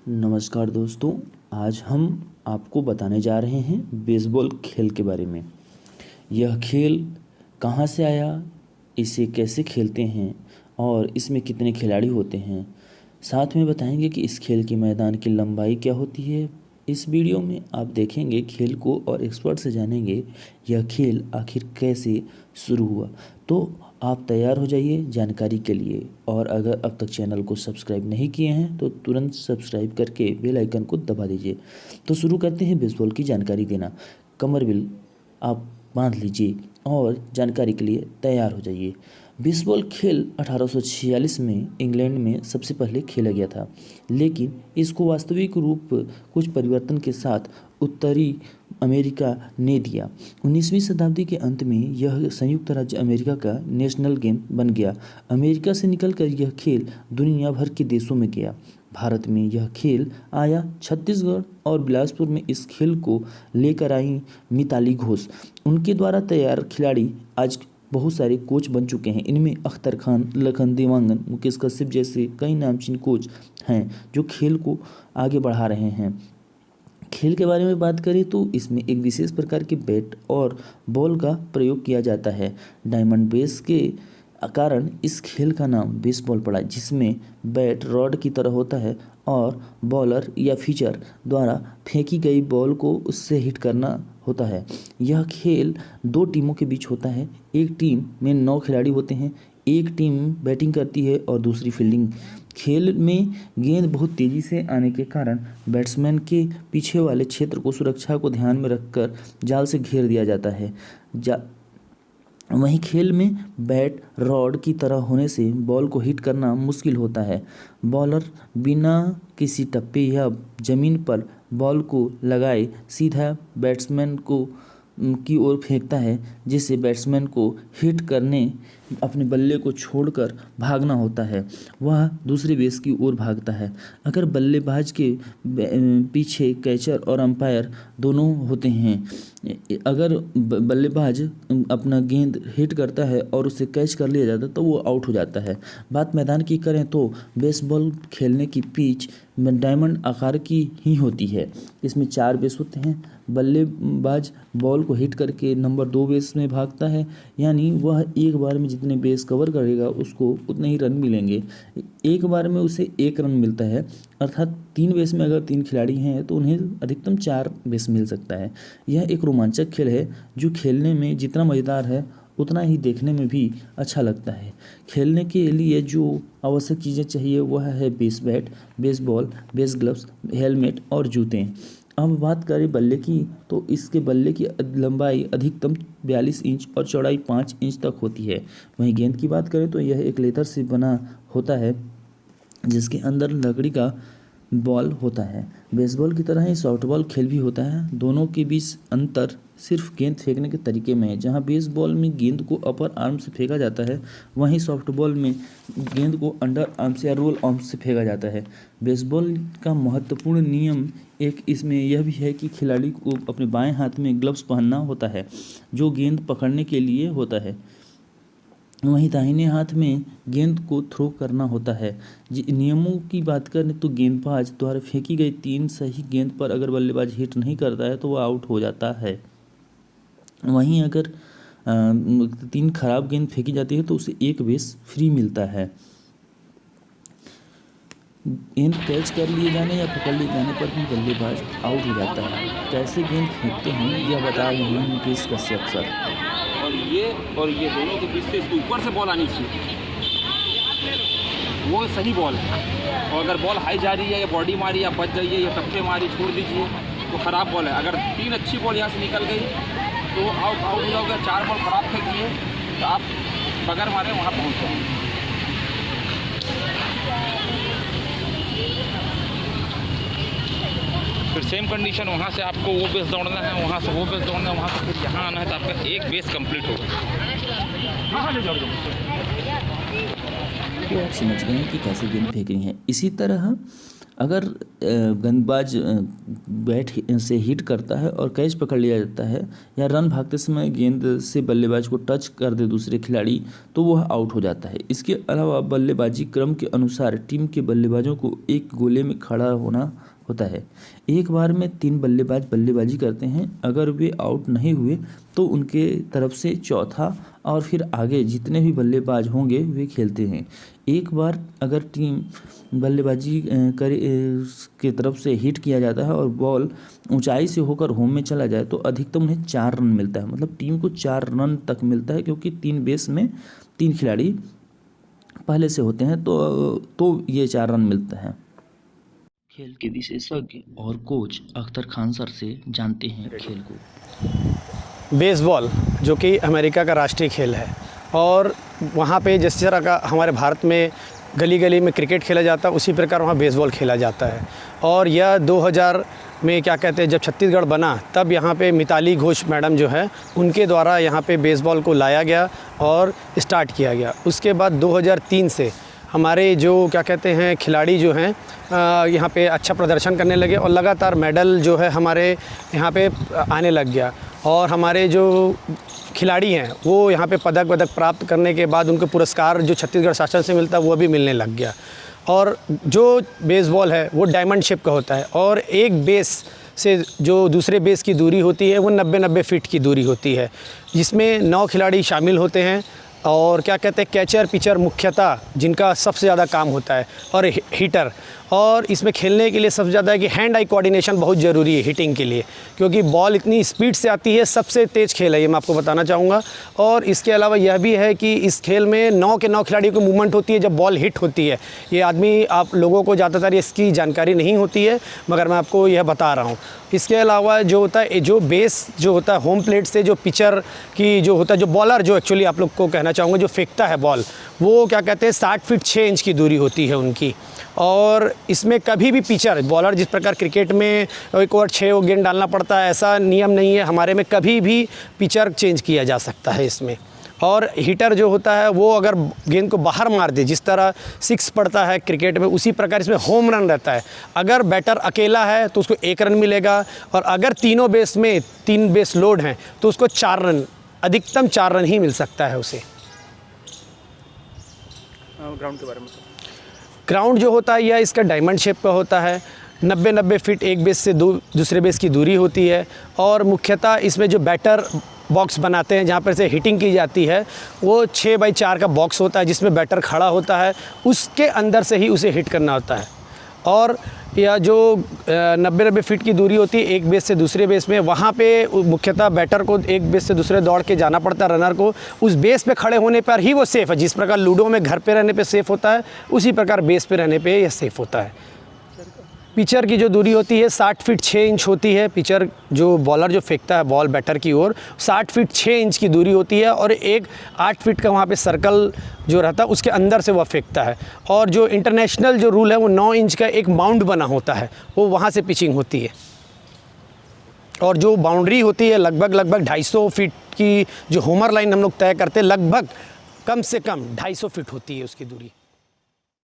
नमस्कार दोस्तों। आज हम आपको बताने जा रहे हैं बेसबॉल खेल के बारे में। यह खेल कहाँ से आया, इसे कैसे खेलते हैं और इसमें कितने खिलाड़ी होते हैं। साथ में बताएंगे कि इस खेल के मैदान की लंबाई क्या होती है। इस वीडियो में आप देखेंगे खेल को और एक्सपर्ट से जानेंगे यह खेल आखिर कैसे शुरू हुआ। तो आप तैयार हो जाइए जानकारी के लिए, और अगर अब तक चैनल को सब्सक्राइब नहीं किए हैं तो तुरंत सब्सक्राइब करके बेल आइकन को दबा दीजिए। तो शुरू करते हैं बेसबॉल की जानकारी देना। कमर बिल आप बांध लीजिए और जानकारी के लिए तैयार हो जाइए। बेसबॉल खेल 1846 में इंग्लैंड में सबसे पहले खेला गया था, लेकिन इसको वास्तविक रूप कुछ परिवर्तन के साथ उत्तरी अमेरिका ने दिया। 19वीं शताब्दी के अंत में यह संयुक्त राज्य अमेरिका का नेशनल गेम बन गया। अमेरिका से निकलकर यह खेल दुनिया भर के देशों में गया। भारत में यह खेल आया छत्तीसगढ़ और बिलासपुर में इस खेल को लेकर आई मिताली घोष। उनके द्वारा तैयार खिलाड़ी आज बहुत सारे कोच बन चुके हैं। इनमें अख्तर खान, लखन देवांगन, मुकेश कश्यप जैसे कई नामचीन कोच हैं जो खेल को आगे बढ़ा रहे हैं। खेल के बारे में बात करें तो इसमें एक विशेष प्रकार के बैट और बॉल का प्रयोग किया जाता है। डायमंड बेस के कारण इस खेल का नाम बेसबॉल पड़ा, जिसमें बैट रॉड की तरह होता है और बॉलर या पिचर द्वारा फेंकी गई बॉल को उससे हिट करना होता है। यह खेल दो टीमों के बीच होता है। एक टीम में 9 खिलाड़ी होते हैं। एक टीम बैटिंग करती है और दूसरी फील्डिंग। खेल में गेंद बहुत तेज़ी से आने के कारण बैट्समैन के पीछे वाले क्षेत्र को सुरक्षा को ध्यान में रखकर जाल से घेर दिया जाता है। वहीं खेल में बैट रॉड की तरह होने से बॉल को हिट करना मुश्किल होता है। बॉलर बिना किसी टप्पे या जमीन पर बॉल को लगाए सीधा बैट्समैन को की ओर फेंकता है, जिससे बैट्समैन को हिट करने अपने बल्ले को छोड़कर भागना होता है। वह दूसरे बेस की ओर भागता है। अगर बल्लेबाज के पीछे कैचर और अंपायर दोनों होते हैं, अगर बल्लेबाज अपना गेंद हिट करता है और उसे कैच कर लिया जाता है तो वो आउट हो जाता है। बात मैदान की करें तो बेसबॉल खेलने की पिच डायमंड आकार की ही होती है। इसमें 4 बेस होते हैं। बल्लेबाज बॉल को हिट करके नंबर 2 बेस में भागता है, यानी वह एक बार में जितने बेस कवर करेगा उसको उतने ही रन मिलेंगे। एक बार में उसे 1 रन मिलता है, अर्थात 3 बेस में अगर 3 खिलाड़ी हैं तो उन्हें अधिकतम 4 बेस मिल सकता है। यह एक रोमांचक खेल है जो खेलने में जितना मज़ेदार है उतना ही देखने में भी अच्छा लगता है। खेलने के लिए जो आवश्यक चीज़ें चाहिए वह है base bat, base ball, base gloves, helmet और जूते। अब बात करें बल्ले की तो इसके बल्ले की लंबाई अधिकतम 42 इंच और चौड़ाई 5 इंच तक होती है। वहीं गेंद की बात करें तो यह एक लेदर से बना होता है जिसके अंदर लकड़ी का बॉल होता है। बेसबॉल की तरह ही सॉफ्टबॉल खेल भी होता है। दोनों के बीच अंतर सिर्फ गेंद फेंकने के तरीके में है। जहां बेसबॉल में गेंद को अपर आर्म से फेंका जाता है, वहीं सॉफ्टबॉल में गेंद को अंडर आर्म से या रोल आर्म से फेंका जाता है। बेसबॉल का महत्वपूर्ण नियम एक इसमें यह भी है कि खिलाड़ी को अपने बाएं हाथ में ग्लव्स पहनना होता है जो गेंद पकड़ने के लिए होता है। वहीं दाहिने हाथ में गेंद को थ्रो करना होता है। नियमों की बात करें तो गेंदबाज द्वारा फेंकी गई 3 सही गेंद पर अगर बल्लेबाज हिट नहीं करता है तो वह आउट हो जाता है। वहीं अगर 3 खराब गेंद फेंकी जाती है तो उसे 1 बेस फ्री मिलता है। गेंद कैच कर लिए जाने या पकड़ लिए जाने पर भी बल्लेबाज आउट हो जाता है। कैसे गेंद फेंकते हैं यह बता रहे हैं मुकेश कश्यप सर। और ये दोनों के बीच से इसके ऊपर से बॉल आनी चाहिए, वो सही बॉल है। और अगर बॉल हाई जा रही है या बॉडी मारी या बच गई है या टप्पे मारी छोड़ दीजिए तो ख़राब बॉल है। अगर 3 अच्छी बॉल यहाँ से निकल गई तो आउट हो जाओगे। 4 बॉल ख़राब फेंक दिए तो आप बगैर मारे वहाँ पहुँच जाओगे। फिर सेम कंडीशन, वहाँ से आपको वो बेस दौड़ना है, वहाँ से वो बेस दौड़ना है, वहाँ से फिर यहाँ आना है, तो आपका 1 बेस कंप्लीट होगा। तो आप समझ गए हैं कि कैसे गेंद फेंकनी है। इसी तरह अगर गेंदबाज बैट से हिट करता है और कैच पकड़ लिया जाता है या रन भागते समय गेंद से बल्लेबाज को टच कर दे दूसरे खिलाड़ी तो वह आउट हो जाता है। इसके अलावा बल्लेबाजी क्रम के अनुसार टीम के बल्लेबाजों को एक गोले में खड़ा होना होता है। एक बार में 3 बल्लेबाज बल्लेबाजी करते हैं। अगर वे आउट नहीं हुए तो उनके तरफ से चौथा और फिर आगे जितने भी बल्लेबाज होंगे वे खेलते हैं। एक बार अगर टीम बल्लेबाजी के तरफ से हिट किया जाता है और बॉल ऊंचाई से होकर होम में चला जाए तो अधिकतम उन्हें 4 रन मिलता है। मतलब टीम को 4 रन तक मिलता है, क्योंकि 3 बेस में 3 खिलाड़ी पहले से होते हैं तो ये 4 रन मिलता है। खेल के विशेषज्ञ और कोच अख्तर खान सर से जानते हैं खेल को। बेसबॉल जो कि अमेरिका का राष्ट्रीय खेल है और वहाँ पे जिस तरह का हमारे भारत में गली गली में क्रिकेट खेला जाता है उसी प्रकार वहाँ बेसबॉल खेला जाता है। और यह 2000 में क्या कहते हैं जब छत्तीसगढ़ बना तब यहाँ पे मिताली घोष मैडम जो है उनके द्वारा यहाँ पे बेसबॉल को लाया गया और स्टार्ट किया गया। उसके बाद 2003 से हमारे जो क्या कहते हैं खिलाड़ी जो हैं यहाँ पे अच्छा प्रदर्शन करने लगे और लगातार मेडल जो है हमारे यहाँ पे आने लग गया। और हमारे जो खिलाड़ी हैं वो यहाँ पे पदक वदक प्राप्त करने के बाद उनको पुरस्कार जो छत्तीसगढ़ शासन से मिलता है वो भी मिलने लग गया। और जो बेसबॉल है वो डायमंड शेप का होता है और एक बेस से जो दूसरे बेस की दूरी होती है वो 90-90 फीट की दूरी होती है, जिसमें 9 खिलाड़ी शामिल होते हैं। और क्या कहते हैं कैचर पिचर मुख्यतः जिनका सबसे ज़्यादा काम होता है और हिटर। और इसमें खेलने के लिए सबसे ज़्यादा है कि हैंड आई कोऑर्डिनेशन बहुत ज़रूरी है हिटिंग के लिए, क्योंकि बॉल इतनी स्पीड से आती है। सबसे तेज़ खेल है ये, मैं आपको बताना चाहूँगा। और इसके अलावा यह भी है कि इस खेल में 9 के 9 खिलाड़ियों की मूवमेंट होती है जब बॉल हिट होती है। ये आदमी आप लोगों को ज़्यादातर इसकी जानकारी नहीं होती है, मगर मैं आपको यह बता रहा हूँ। इसके अलावा जो होता है जो बेस जो होता है होम प्लेट से जो पिचर की जो होता है जो बॉलर जो एक्चुअली आप लोग को कहना चाहूँगा जो फेंकता है बॉल, वो क्या कहते हैं 60 फीट 6 इंच की दूरी होती है उनकी। और इसमें कभी भी पिचर बॉलर जिस प्रकार क्रिकेट में एक ओवर 6 गेंद डालना पड़ता है ऐसा नियम नहीं है, हमारे में कभी भी पिचर चेंज किया जा सकता है इसमें। और हिटर जो होता है वो अगर गेंद को बाहर मार दे, जिस तरह 6 पड़ता है क्रिकेट में उसी प्रकार इसमें होम रन रहता है। अगर बैटर अकेला है तो उसको 1 रन मिलेगा और अगर तीनों बेस में 3 बेस लोड हैं तो उसको 4 रन, अधिकतम 4 रन ही मिल सकता है उसे। ग्राउंड के बारे में ग्राउंड जो होता है यह इसका डायमंड शेप का होता है। 90-90 फीट एक बेस से दूसरे बेस की दूरी होती है। और मुख्यतः इसमें जो बैटर बॉक्स बनाते हैं जहाँ पर से हिटिंग की जाती है वो 6x4 का बॉक्स होता है जिसमें बैटर खड़ा होता है, उसके अंदर से ही उसे हिट करना होता है। और या जो 90-90 फीट की दूरी होती है एक बेस से दूसरे बेस में, वहाँ पे मुख्यतः बैटर को एक बेस से दूसरे दौड़ के जाना पड़ता है। रनर को उस बेस पे खड़े होने पर ही वो सेफ़ है। जिस प्रकार लूडो में घर पे रहने पे सेफ़ होता है उसी प्रकार बेस पे रहने पे यह सेफ़ होता है। पिचर की जो दूरी होती है 60 फीट 6 इंच होती है। पिचर जो बॉलर जो फेंकता है बॉल बैटर की ओर 60 फीट 6 इंच की दूरी होती है और एक 8 फीट का वहाँ पे सर्कल जो रहता है उसके अंदर से वह फेंकता है। और जो इंटरनेशनल जो रूल है वो 9 इंच का एक माउंड बना होता है, वो वहाँ से पिचिंग होती है। और जो बाउंड्री होती है लगभग 250 फीट की जो होमर लाइन हम लोग तय करते हैं, लगभग कम से कम 250 फीट होती है उसकी दूरी।